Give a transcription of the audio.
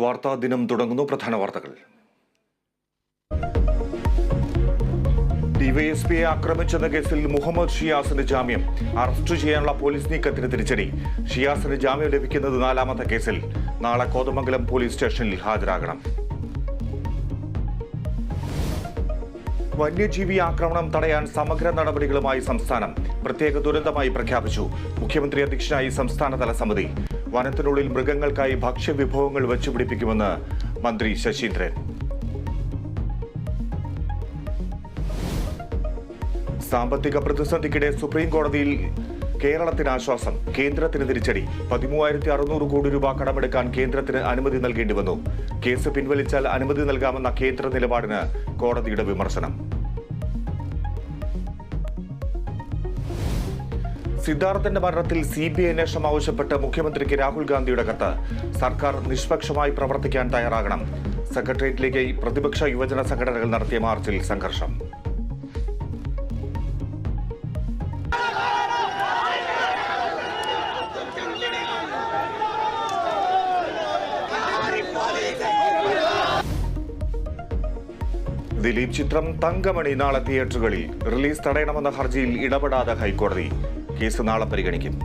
വാർത്താ ദിനം തുടങ്ങുന്നു. പ്രധാന വാർത്തകൾ. ഡിവൈഎസ്പിയെ ആക്രമിച്ചെന്ന കേസിൽ മുഹമ്മദ് ഷിയാസിന് ജാമ്യം. അറസ്റ്റ് ചെയ്യാനുള്ള പോലീസ് നീക്കത്തിന് തിരിച്ചടി. ഷിയാസിന് ജാമ്യം ലഭിക്കുന്നത് 4ാമത്തെ കേസിൽ. നാളെ കോതമംഗലം പോലീസ് സ്റ്റേഷനിൽ ഹാജരാകണം. വന്യജീവി ആക്രമണം തടയാൻ സമഗ്ര നടപടികളുമായി സംസ്ഥാനം. പ്രത്യേക ദുരന്തമായി പ്രഖ്യാപിച്ചു. മുഖ്യമന്ത്രി അധ്യക്ഷനായി സംസ്ഥാനതല സമിതി. വനത്തിനുള്ളിൽ മൃഗങ്ങൾക്കായി ഭക്ഷ്യവിഭവങ്ങൾ വെച്ചുപിടിപ്പിക്കുമെന്ന് മന്ത്രി ശശീന്ദ്രൻ. സാമ്പത്തിക പ്രതിസന്ധിക്കിടെ സുപ്രീം കോടതിയിൽ കേരളത്തിന് ആശ്വാസം. കേന്ദ്രത്തിന് തിരിച്ചടി. 13,600 കോടി രൂപ കടമെടുക്കാൻ കേന്ദ്രത്തിന് അനുമതി നൽകേണ്ടി വന്നു. കേസ് പിൻവലിച്ചാൽ അനുമതി നൽകാമെന്ന കേന്ദ്ര നിലപാടിന് കോടതിയുടെ വിമർശനം. സിദ്ധാർത്ഥന്റെ മരണത്തിൽ CBI അന്വേഷണം ആവശ്യപ്പെട്ട് മുഖ്യമന്ത്രിക്ക് രാഹുൽ ഗാന്ധിയുടെ കത്ത്. സർക്കാർ നിഷ്പക്ഷമായി പ്രവർത്തിക്കാൻ തയ്യാറാകണം. സെക്രട്ടേറിയറ്റിലേക്ക് പ്രതിപക്ഷ യുവജന സംഘടനകൾ നടത്തിയ മാർച്ചിൽ സംഘർഷം. ദിലീപ് ചിത്രം തങ്കമണി നാളെ തിയേറ്ററുകളിൽ. റിലീസ് തടയണമെന്ന ഹർജിയിൽ ഇടപെടാതെ ഹൈക്കോടതി. കേസ് നാളെ പരിഗണിക്കും.